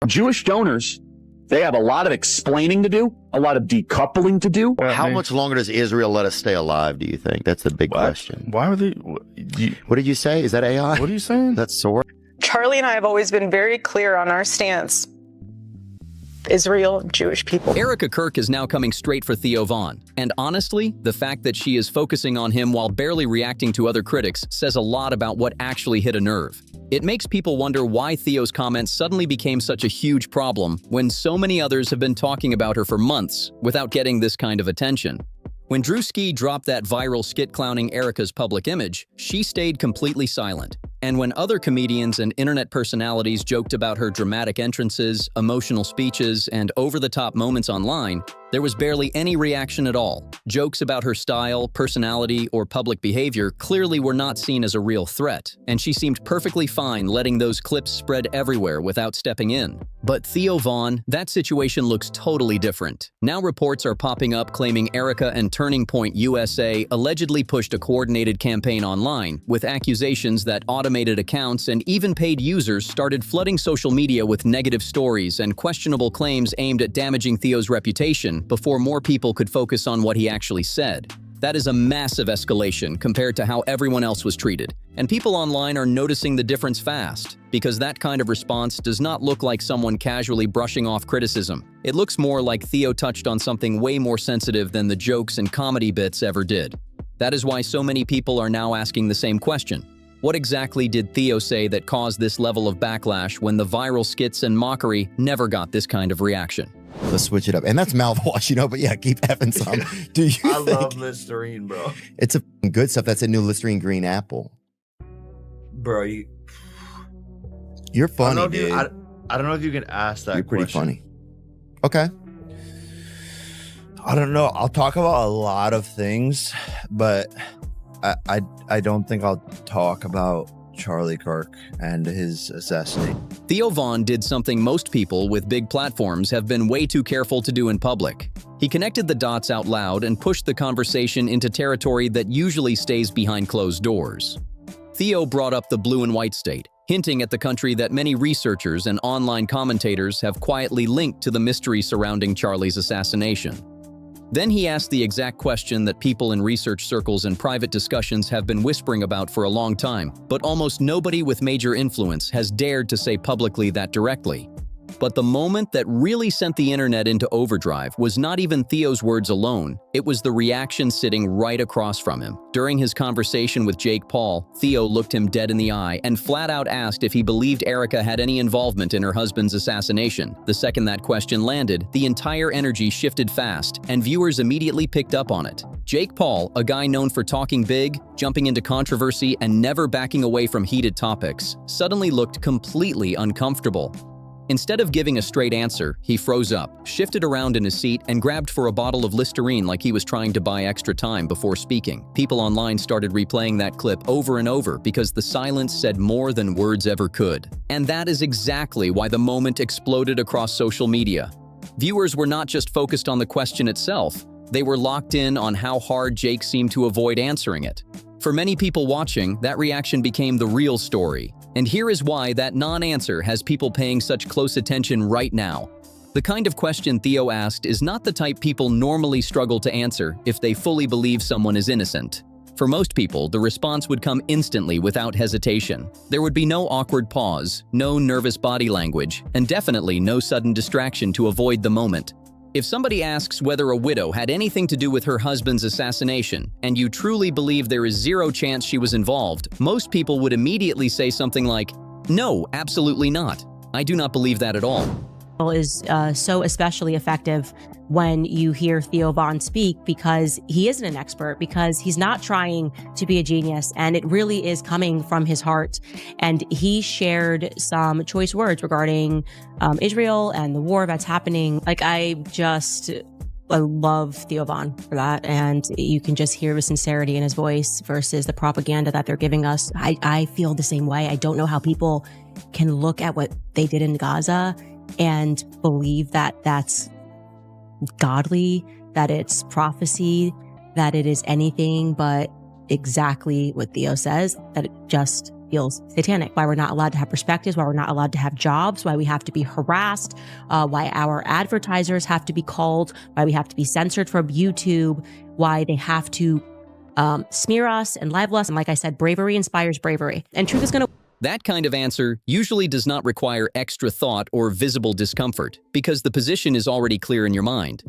Jewish donors, they have a lot of explaining to do, a lot of decoupling to do. How much longer does Israel let us stay alive, do you think? That's the big question. Why would they? What did you say? Is that AI? What are you saying? That's Sora? Charlie and I have always been very clear on our stance. Israel, Jewish people. Erika Kirk is now coming straight for Theo Von. And honestly, the fact that she is focusing on him while barely reacting to other critics says a lot about what actually hit a nerve. It makes people wonder why Theo's comments suddenly became such a huge problem when so many others have been talking about her for months without getting this kind of attention. When Drewski dropped that viral skit clowning Erika's public image, she stayed completely silent. And when other comedians and internet personalities joked about her dramatic entrances, emotional speeches, and over-the-top moments online, there was barely any reaction at all. Jokes about her style, personality, or public behavior clearly were not seen as a real threat, and she seemed perfectly fine letting those clips spread everywhere without stepping in. But Theo Von, that situation looks totally different. Now reports are popping up claiming Erika and Turning Point USA allegedly pushed a coordinated campaign online with accusations that automated accounts and even paid users started flooding social media with negative stories and questionable claims aimed at damaging Theo's reputation before more people could focus on what he actually said. That is a massive escalation compared to how everyone else was treated. And people online are noticing the difference fast, because that kind of response does not look like someone casually brushing off criticism. It looks more like Theo touched on something way more sensitive than the jokes and comedy bits ever did. That is why so many people are now asking the same question. What exactly did Theo say that caused this level of backlash when the viral skits and mockery never got this kind of reaction? Let's switch it up. And that's mouthwash, you know, but yeah, keep having some. Do you I love Listerine, bro. It's a good stuff. That's a new Listerine green apple. Bro, you're funny, dude. I don't know if you can ask that You're pretty question. funny. Okay. I don't know. I'll talk about a lot of things, but I don't think I'll talk about Charlie Kirk and his assassination. Theo Von did something most people with big platforms have been way too careful to do in public. He connected the dots out loud and pushed the conversation into territory that usually stays behind closed doors. Theo brought up the blue and white state, hinting at the country that many researchers and online commentators have quietly linked to the mystery surrounding Charlie's assassination. Then he asked the exact question that people in research circles and private discussions have been whispering about for a long time, but almost nobody with major influence has dared to say publicly that directly. But the moment that really sent the internet into overdrive was not even Theo's words alone, it was the reaction sitting right across from him. During his conversation with Jake Paul, Theo looked him dead in the eye and flat out asked if he believed Erika had any involvement in her husband's assassination. The second that question landed, the entire energy shifted fast, and viewers immediately picked up on it. Jake Paul, a guy known for talking big, jumping into controversy, and never backing away from heated topics, suddenly looked completely uncomfortable. Instead of giving a straight answer, he froze up, shifted around in his seat, and grabbed for a bottle of Listerine like he was trying to buy extra time before speaking. People online started replaying that clip over and over because the silence said more than words ever could. And that is exactly why the moment exploded across social media. Viewers were not just focused on the question itself, they were locked in on how hard Jake seemed to avoid answering it. For many people watching, that reaction became the real story. And here is why that non-answer has people paying such close attention right now. The kind of question Theo asked is not the type people normally struggle to answer if they fully believe someone is innocent. For most people, the response would come instantly without hesitation. There would be no awkward pause, no nervous body language, and definitely no sudden distraction to avoid the moment. If somebody asks whether a widow had anything to do with her husband's assassination, and you truly believe there is zero chance she was involved, most people would immediately say something like, "No, absolutely not. I do not believe that at all." Is so especially effective when you hear Theo Von speak, because he isn't an expert, because he's not trying to be a genius, and it really is coming from his heart. And he shared some choice words regarding Israel and the war that's happening. Like, I love Theo Von for that. And you can just hear the sincerity in his voice versus the propaganda that they're giving us. I feel the same way. I don't know how people can look at what they did in Gaza and believe that that's godly, that it's prophecy, that it is anything but exactly what Theo says, that feels satanic, why we're not allowed to have perspectives, why we're not allowed to have jobs, why we have to be harassed, why our advertisers have to be called, why we have to be censored from YouTube, why they have to smear us and libel us. And like I said, bravery inspires bravery. And truth is going to... That kind of answer usually does not require extra thought or visible discomfort, because the position is already clear in your mind.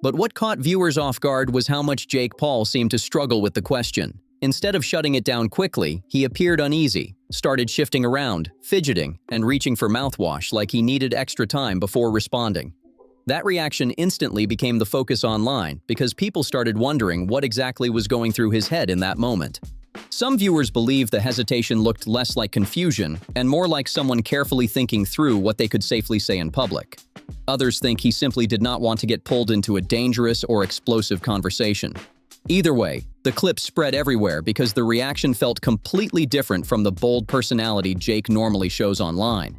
But what caught viewers off guard was how much Jake Paul seemed to struggle with the question. Instead of shutting it down quickly, he appeared uneasy, started shifting around, fidgeting, and reaching for mouthwash like he needed extra time before responding. That reaction instantly became the focus online because people started wondering what exactly was going through his head in that moment. Some viewers believe the hesitation looked less like confusion and more like someone carefully thinking through what they could safely say in public. Others think he simply did not want to get pulled into a dangerous or explosive conversation. Either way, the clip spread everywhere because the reaction felt completely different from the bold personality Jake normally shows online.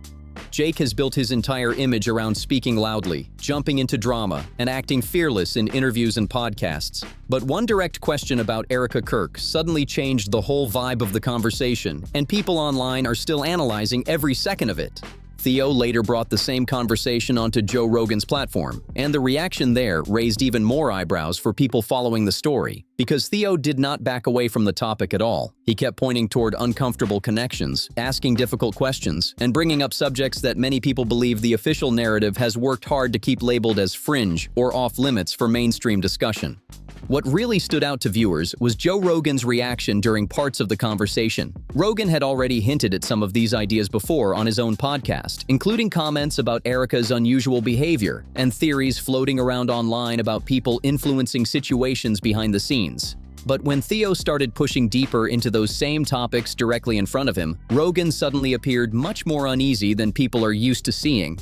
Jake has built his entire image around speaking loudly, jumping into drama, and acting fearless in interviews and podcasts. But one direct question about Erika Kirk suddenly changed the whole vibe of the conversation, and people online are still analyzing every second of it. Theo later brought the same conversation onto Joe Rogan's platform, and the reaction there raised even more eyebrows for people following the story, because Theo did not back away from the topic at all. He kept pointing toward uncomfortable connections, asking difficult questions, and bringing up subjects that many people believe the official narrative has worked hard to keep labeled as fringe or off-limits for mainstream discussion. What really stood out to viewers was Joe Rogan's reaction during parts of the conversation. Rogan had already hinted at some of these ideas before on his own podcast, including comments about Erika's unusual behavior and theories floating around online about people influencing situations behind the scenes. But when Theo started pushing deeper into those same topics directly in front of him, Rogan suddenly appeared much more uneasy than people are used to seeing.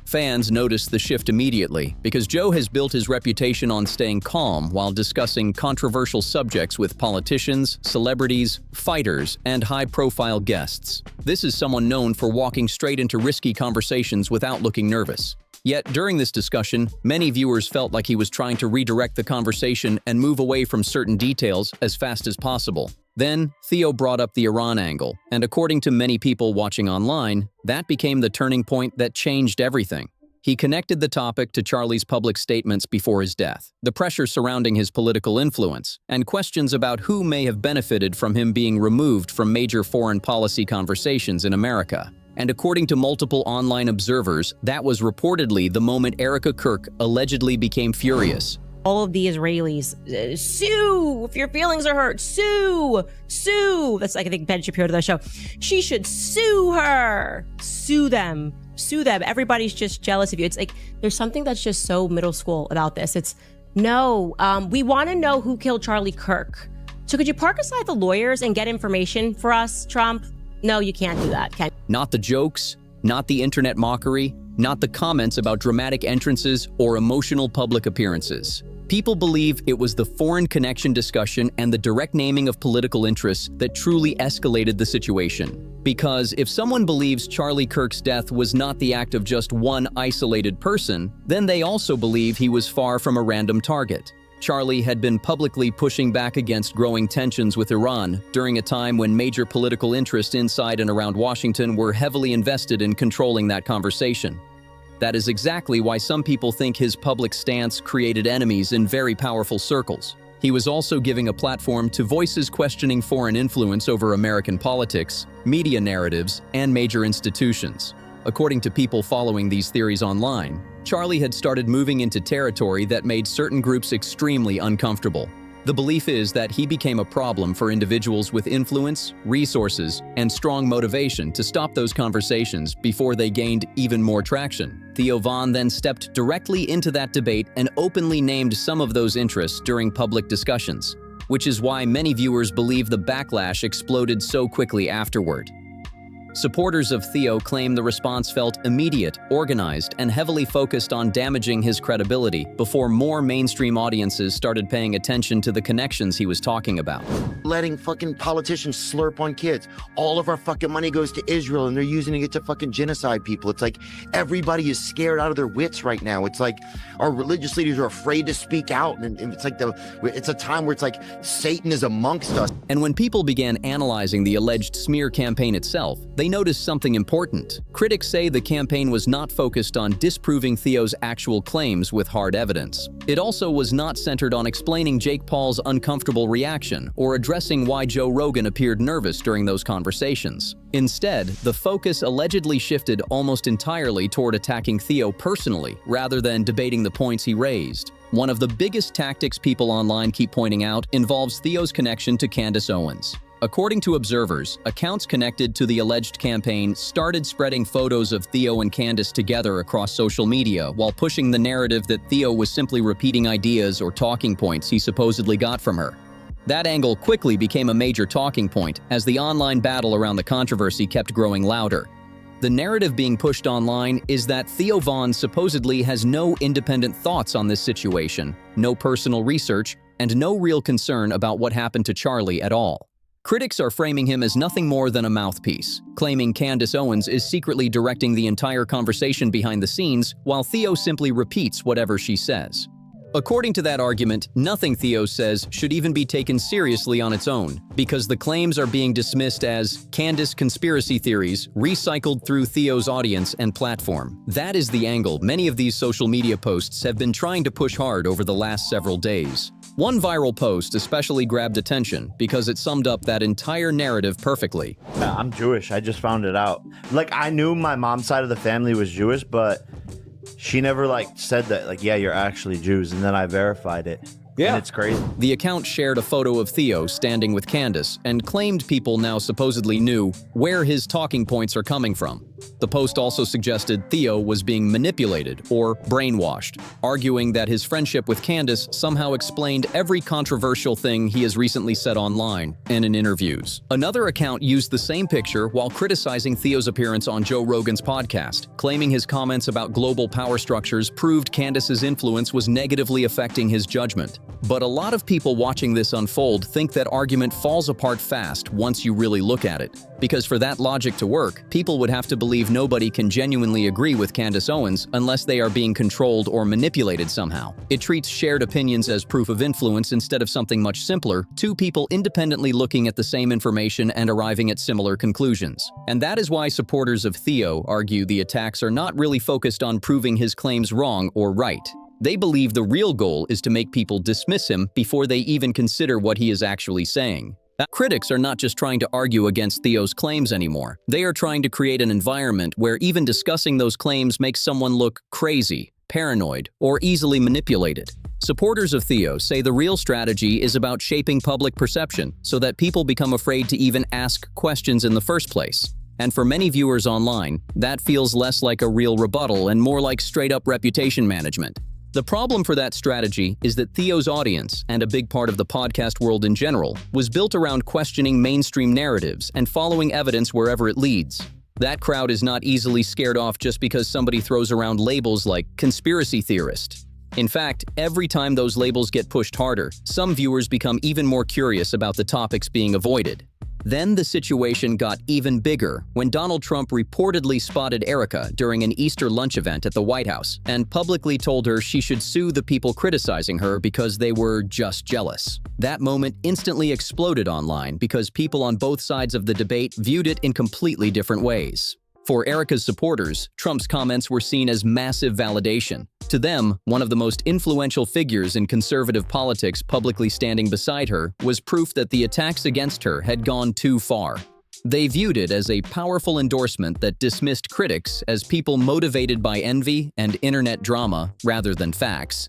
Fans noticed the shift immediately because Joe has built his reputation on staying calm while discussing controversial subjects with politicians, celebrities, fighters, and high-profile guests. This is someone known for walking straight into risky conversations without looking nervous. Yet, during this discussion, many viewers felt like he was trying to redirect the conversation and move away from certain details as fast as possible. Then, Theo brought up the Iran angle, and according to many people watching online, that became the turning point that changed everything. He connected the topic to Charlie's public statements before his death, the pressure surrounding his political influence, and questions about who may have benefited from him being removed from major foreign policy conversations in America. And according to multiple online observers, that was reportedly the moment Erika Kirk allegedly became furious. All of the Israelis, sue! If your feelings are hurt, sue! Sue! That's like, I think Ben Shapiro to the show. She should sue her! Sue them. Sue them. Everybody's just jealous of you. It's like, there's something that's just so middle school about this. It's, no, we want to know who killed Charlie Kirk. So could you park aside the lawyers and get information for us, Trump? No, you can't do that, can you? Not the jokes, not the internet mockery, not the comments about dramatic entrances or emotional public appearances. People believe it was the foreign connection discussion and the direct naming of political interests that truly escalated the situation. Because if someone believes Charlie Kirk's death was not the act of just one isolated person, then they also believe he was far from a random target. Charlie had been publicly pushing back against growing tensions with Iran during a time when major political interests inside and around Washington were heavily invested in controlling that conversation. That is exactly why some people think his public stance created enemies in very powerful circles. He was also giving a platform to voices questioning foreign influence over American politics, media narratives, and major institutions. According to people following these theories online, Charlie had started moving into territory that made certain groups extremely uncomfortable. The belief is that he became a problem for individuals with influence, resources, and strong motivation to stop those conversations before they gained even more traction. Theo Von then stepped directly into that debate and openly named some of those interests during public discussions, which is why many viewers believe the backlash exploded so quickly afterward. Supporters of Theo claim the response felt immediate, organized, and heavily focused on damaging his credibility before more mainstream audiences started paying attention to the connections he was talking about. Letting fucking politicians slurp on kids. All of our fucking money goes to Israel and they're using it to fucking genocide people. It's like everybody is scared out of their wits right now. It's like our religious leaders are afraid to speak out, and it's like it's a time where it's like Satan is amongst us. And when people began analyzing the alleged smear campaign itself, they noticed something important. Critics say the campaign was not focused on disproving Theo's actual claims with hard evidence. It also was not centered on explaining Jake Paul's uncomfortable reaction or addressing why Joe Rogan appeared nervous during those conversations. Instead, the focus allegedly shifted almost entirely toward attacking Theo personally, rather than debating the points he raised. One of the biggest tactics people online keep pointing out involves Theo's connection to Candace Owens. According to observers, accounts connected to the alleged campaign started spreading photos of Theo and Candace together across social media while pushing the narrative that Theo was simply repeating ideas or talking points he supposedly got from her. That angle quickly became a major talking point as the online battle around the controversy kept growing louder. The narrative being pushed online is that Theo Von supposedly has no independent thoughts on this situation, no personal research, and no real concern about what happened to Charlie at all. Critics are framing him as nothing more than a mouthpiece, claiming Candace Owens is secretly directing the entire conversation behind the scenes while Theo simply repeats whatever she says. According to that argument, nothing Theo says should even be taken seriously on its own, because the claims are being dismissed as Candace conspiracy theories recycled through Theo's audience and platform. That is the angle many of these social media posts have been trying to push hard over the last several days. One viral post especially grabbed attention because it summed up that entire narrative perfectly. Yeah, I'm Jewish. I just found it out. Like, I knew my mom's side of the family was Jewish, but she never said that, yeah, you're actually Jews, and then I verified it. Yeah. And it's crazy. The account shared a photo of Theo standing with Candace and claimed people now supposedly knew where his talking points are coming from. The post also suggested Theo was being manipulated or brainwashed, arguing that his friendship with Candace somehow explained every controversial thing he has recently said online and in interviews. Another account used the same picture while criticizing Theo's appearance on Joe Rogan's podcast, claiming his comments about global power structures proved Candace's influence was negatively affecting his judgment. But a lot of people watching this unfold think that argument falls apart fast once you really look at it. Because for that logic to work, people would have to believe nobody can genuinely agree with Candace Owens unless they are being controlled or manipulated somehow. It treats shared opinions as proof of influence instead of something much simpler, two people independently looking at the same information and arriving at similar conclusions. And that is why supporters of Theo argue the attacks are not really focused on proving his claims wrong or right. They believe the real goal is to make people dismiss him before they even consider what he is actually saying. Critics are not just trying to argue against Theo's claims anymore. They are trying to create an environment where even discussing those claims makes someone look crazy, paranoid, or easily manipulated. Supporters of Theo say the real strategy is about shaping public perception so that people become afraid to even ask questions in the first place. And for many viewers online, that feels less like a real rebuttal and more like straight-up reputation management. The problem for that strategy is that Theo's audience, and a big part of the podcast world in general, was built around questioning mainstream narratives and following evidence wherever it leads. That crowd is not easily scared off just because somebody throws around labels like conspiracy theorist. In fact, every time those labels get pushed harder, some viewers become even more curious about the topics being avoided. Then the situation got even bigger when Donald Trump reportedly spotted Erika during an Easter lunch event at the White House and publicly told her she should sue the people criticizing her because they were just jealous. That moment instantly exploded online because people on both sides of the debate viewed it in completely different ways. For Erika's supporters, Trump's comments were seen as massive validation. To them, one of the most influential figures in conservative politics publicly standing beside her was proof that the attacks against her had gone too far. They viewed it as a powerful endorsement that dismissed critics as people motivated by envy and internet drama rather than facts.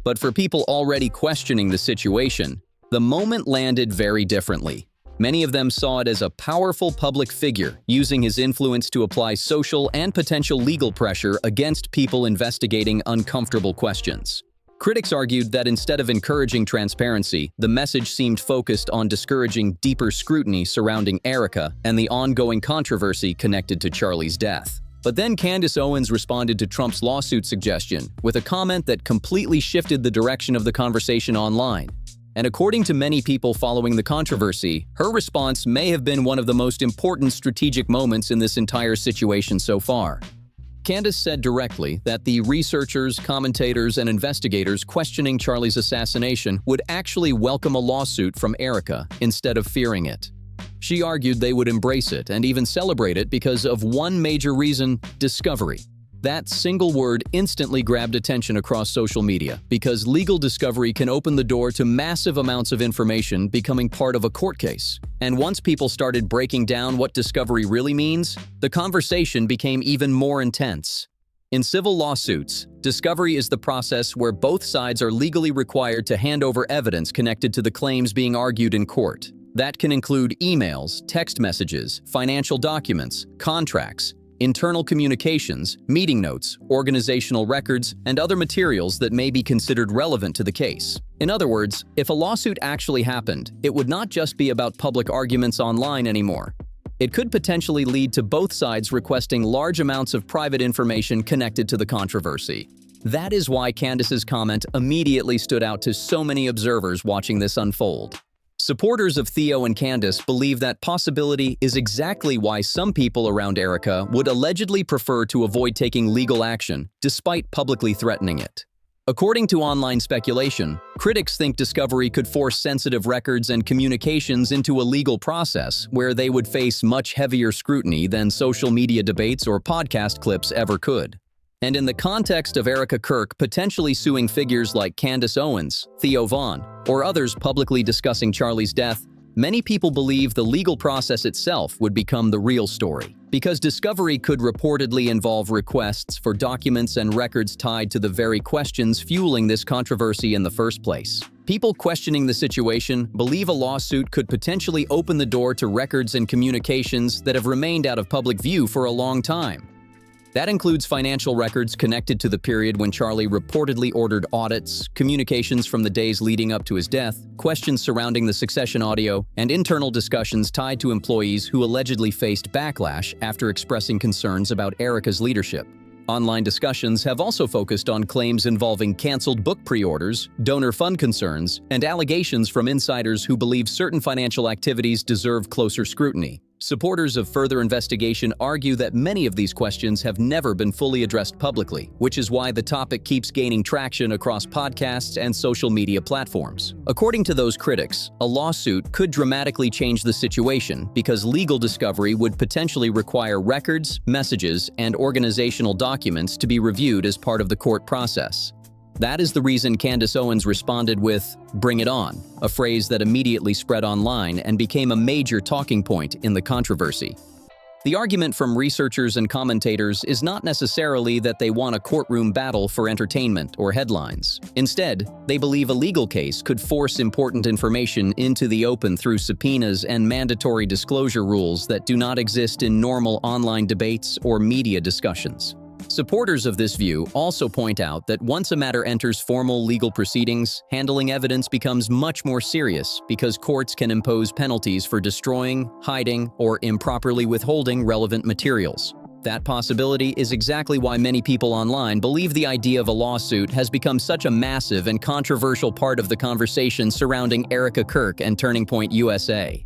But for people already questioning the situation, the moment landed very differently. Many of them saw it as a powerful public figure using his influence to apply social and potential legal pressure against people investigating uncomfortable questions. Critics argued that instead of encouraging transparency, the message seemed focused on discouraging deeper scrutiny surrounding Erika and the ongoing controversy connected to Charlie's death. But then Candace Owens responded to Trump's lawsuit suggestion with a comment that completely shifted the direction of the conversation online. And according to many people following the controversy, her response may have been one of the most important strategic moments in this entire situation so far. Candace said directly that the researchers, commentators, and investigators questioning Charlie's assassination would actually welcome a lawsuit from Erika instead of fearing it. She argued they would embrace it and even celebrate it because of one major reason: discovery. That single word instantly grabbed attention across social media because legal discovery can open the door to massive amounts of information becoming part of a court case. And once people started breaking down what discovery really means, the conversation became even more intense. In civil lawsuits, discovery is the process where both sides are legally required to hand over evidence connected to the claims being argued in court. That can include emails, text messages, financial documents, contracts, internal communications, meeting notes, organizational records, and other materials that may be considered relevant to the case. In other words, if a lawsuit actually happened, it would not just be about public arguments online anymore. It could potentially lead to both sides requesting large amounts of private information connected to the controversy. That is why Candace's comment immediately stood out to so many observers watching this unfold. Supporters of Theo and Candace believe that possibility is exactly why some people around Erika would allegedly prefer to avoid taking legal action, despite publicly threatening it. According to online speculation, critics think discovery could force sensitive records and communications into a legal process where they would face much heavier scrutiny than social media debates or podcast clips ever could. And in the context of Erika Kirk potentially suing figures like Candace Owens, Theo Von, or others publicly discussing Charlie's death, many people believe the legal process itself would become the real story. Because discovery could reportedly involve requests for documents and records tied to the very questions fueling this controversy in the first place. People questioning the situation believe a lawsuit could potentially open the door to records and communications that have remained out of public view for a long time. That includes financial records connected to the period when Charlie reportedly ordered audits, communications from the days leading up to his death, questions surrounding the succession audio, and internal discussions tied to employees who allegedly faced backlash after expressing concerns about Erika's leadership. Online discussions have also focused on claims involving canceled book pre-orders, donor fund concerns, and allegations from insiders who believe certain financial activities deserve closer scrutiny. Supporters of further investigation argue that many of these questions have never been fully addressed publicly, which is why the topic keeps gaining traction across podcasts and social media platforms. According to those critics, a lawsuit could dramatically change the situation because legal discovery would potentially require records, messages, and organizational documents to be reviewed as part of the court process. That is the reason Candace Owens responded with, "Bring it on," a phrase that immediately spread online and became a major talking point in the controversy. The argument from researchers and commentators is not necessarily that they want a courtroom battle for entertainment or headlines. Instead, they believe a legal case could force important information into the open through subpoenas and mandatory disclosure rules that do not exist in normal online debates or media discussions. Supporters of this view also point out that once a matter enters formal legal proceedings, handling evidence becomes much more serious because courts can impose penalties for destroying, hiding, or improperly withholding relevant materials. That possibility is exactly why many people online believe the idea of a lawsuit has become such a massive and controversial part of the conversation surrounding Erika Kirk and Turning Point USA.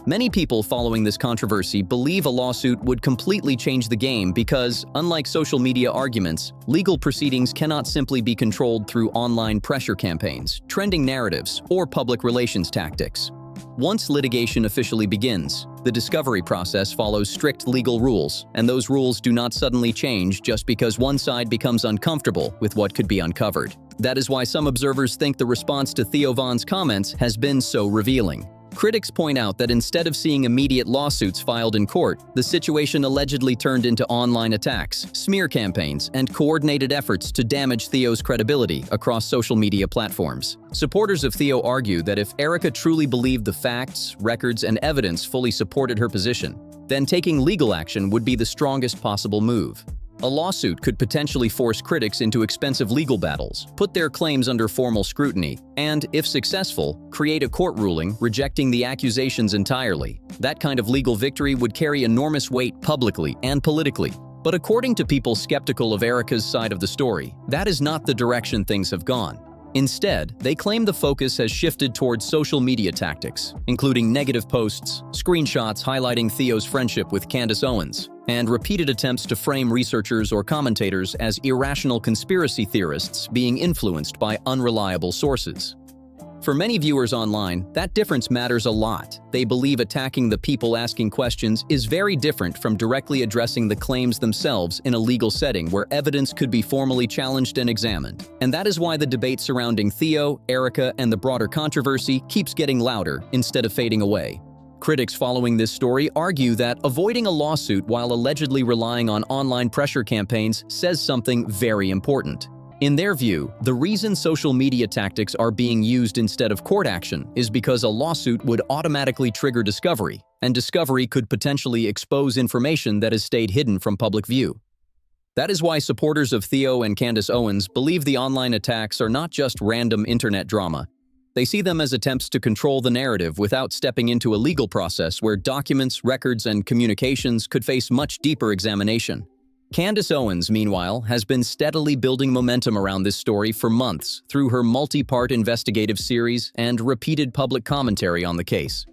Many people following this controversy believe a lawsuit would completely change the game because, unlike social media arguments, legal proceedings cannot simply be controlled through online pressure campaigns, trending narratives, or public relations tactics. Once litigation officially begins, the discovery process follows strict legal rules, and those rules do not suddenly change just because one side becomes uncomfortable with what could be uncovered. That is why some observers think the response to Theo Von's comments has been so revealing. Critics point out that instead of seeing immediate lawsuits filed in court, the situation allegedly turned into online attacks, smear campaigns, and coordinated efforts to damage Theo's credibility across social media platforms. Supporters of Theo argue that if Erika truly believed the facts, records, and evidence fully supported her position, then taking legal action would be the strongest possible move. A lawsuit could potentially force critics into expensive legal battles, put their claims under formal scrutiny, and, if successful, create a court ruling rejecting the accusations entirely. That kind of legal victory would carry enormous weight publicly and politically. But according to people skeptical of Erika's side of the story, that is not the direction things have gone. Instead, they claim the focus has shifted towards social media tactics, including negative posts, screenshots highlighting Theo's friendship with Candace Owens, and repeated attempts to frame researchers or commentators as irrational conspiracy theorists being influenced by unreliable sources. For many viewers online, that difference matters a lot. They believe attacking the people asking questions is very different from directly addressing the claims themselves in a legal setting where evidence could be formally challenged and examined. And that is why the debate surrounding Theo, Erika, and the broader controversy keeps getting louder instead of fading away. Critics following this story argue that avoiding a lawsuit while allegedly relying on online pressure campaigns says something very important. In their view, the reason social media tactics are being used instead of court action is because a lawsuit would automatically trigger discovery, and discovery could potentially expose information that has stayed hidden from public view. That is why supporters of Theo and Candace Owens believe the online attacks are not just random internet drama. They see them as attempts to control the narrative without stepping into a legal process where documents, records, and communications could face much deeper examination. Candace Owens, meanwhile, has been steadily building momentum around this story for months through her multi-part investigative series and repeated public commentary on the case.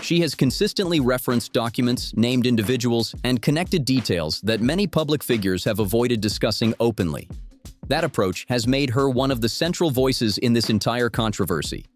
She has consistently referenced documents, named individuals, and connected details that many public figures have avoided discussing openly. That approach has made her one of the central voices in this entire controversy.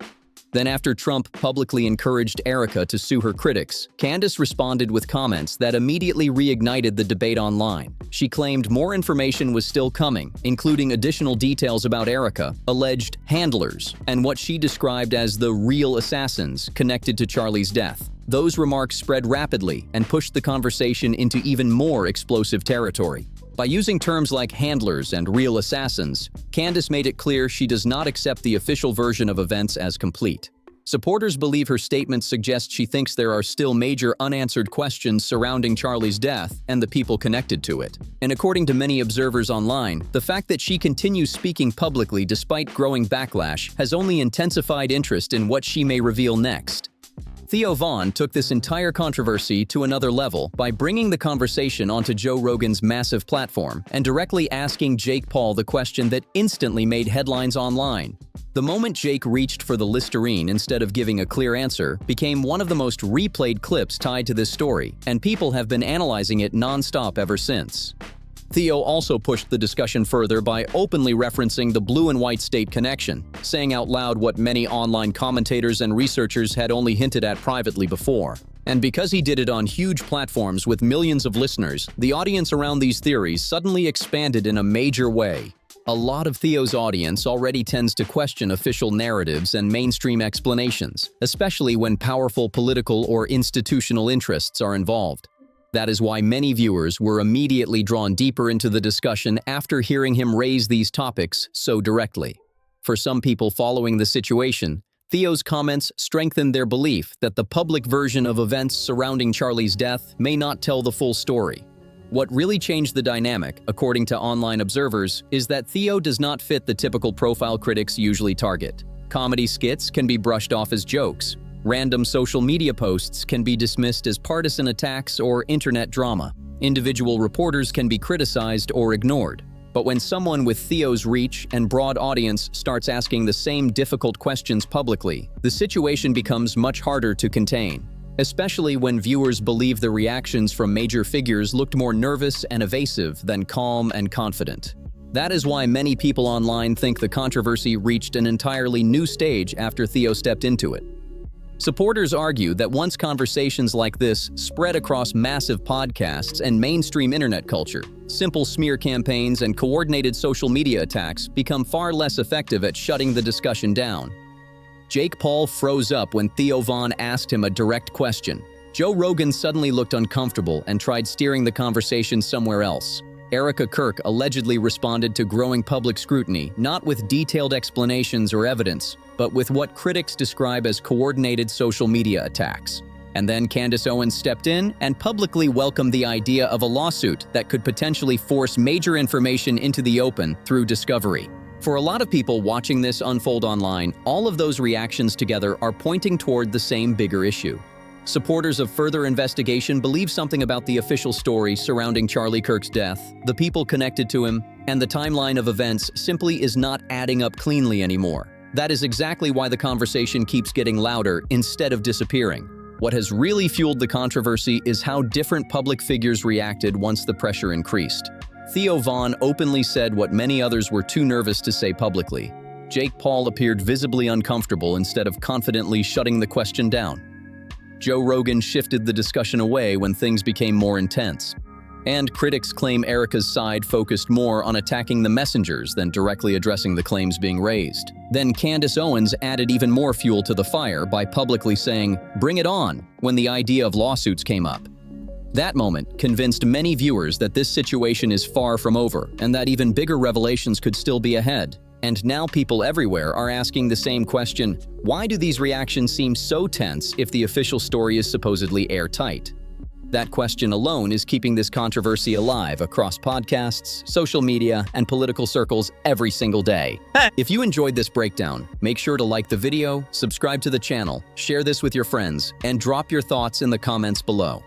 Then after Trump publicly encouraged Erika to sue her critics, Candace responded with comments that immediately reignited the debate online. She claimed more information was still coming, including additional details about Erika, alleged handlers, and what she described as the real assassins connected to Charlie's death. Those remarks spread rapidly and pushed the conversation into even more explosive territory. By using terms like handlers and real assassins, Candace made it clear she does not accept the official version of events as complete. Supporters believe her statements suggest she thinks there are still major unanswered questions surrounding Charlie's death and the people connected to it. And according to many observers online, the fact that she continues speaking publicly despite growing backlash has only intensified interest in what she may reveal next. Theo Von took this entire controversy to another level by bringing the conversation onto Joe Rogan's massive platform and directly asking Jake Paul the question that instantly made headlines online. The moment Jake reached for the Listerine instead of giving a clear answer became one of the most replayed clips tied to this story, and people have been analyzing it non-stop ever since. Theo also pushed the discussion further by openly referencing the blue and white state connection, saying out loud what many online commentators and researchers had only hinted at privately before. And because he did it on huge platforms with millions of listeners, the audience around these theories suddenly expanded in a major way. A lot of Theo's audience already tends to question official narratives and mainstream explanations, especially when powerful political or institutional interests are involved. That is why many viewers were immediately drawn deeper into the discussion after hearing him raise these topics so directly. For some people following the situation, Theo's comments strengthened their belief that the public version of events surrounding Charlie's death may not tell the full story. What really changed the dynamic, according to online observers, is that Theo does not fit the typical profile critics usually target. Comedy skits can be brushed off as jokes. Random social media posts can be dismissed as partisan attacks or internet drama. Individual reporters can be criticized or ignored. But when someone with Theo's reach and broad audience starts asking the same difficult questions publicly, the situation becomes much harder to contain, especially when viewers believe the reactions from major figures looked more nervous and evasive than calm and confident. That is why many people online think the controversy reached an entirely new stage after Theo stepped into it. Supporters argue that once conversations like this spread across massive podcasts and mainstream internet culture, simple smear campaigns and coordinated social media attacks become far less effective at shutting the discussion down. Jake Paul froze up when Theo Von asked him a direct question. Joe Rogan suddenly looked uncomfortable and tried steering the conversation somewhere else. Erika Kirk allegedly responded to growing public scrutiny, not with detailed explanations or evidence, but with what critics describe as coordinated social media attacks. And then Candace Owens stepped in and publicly welcomed the idea of a lawsuit that could potentially force major information into the open through discovery. For a lot of people watching this unfold online, all of those reactions together are pointing toward the same bigger issue. Supporters of further investigation believe something about the official story surrounding Charlie Kirk's death, the people connected to him, and the timeline of events simply is not adding up cleanly anymore. That is exactly why the conversation keeps getting louder instead of disappearing. What has really fueled the controversy is how different public figures reacted once the pressure increased. Theo Von openly said what many others were too nervous to say publicly. Jake Paul appeared visibly uncomfortable instead of confidently shutting the question down. Joe Rogan shifted the discussion away when things became more intense. And critics claim Erika's side focused more on attacking the messengers than directly addressing the claims being raised. Then Candace Owens added even more fuel to the fire by publicly saying, "Bring it on," when the idea of lawsuits came up. That moment convinced many viewers that this situation is far from over and that even bigger revelations could still be ahead. And now people everywhere are asking the same question: why do these reactions seem so tense if the official story is supposedly airtight? That question alone is keeping this controversy alive across podcasts, social media, and political circles every single day. If you enjoyed this breakdown, make sure to like the video, subscribe to the channel, share this with your friends, and drop your thoughts in the comments below.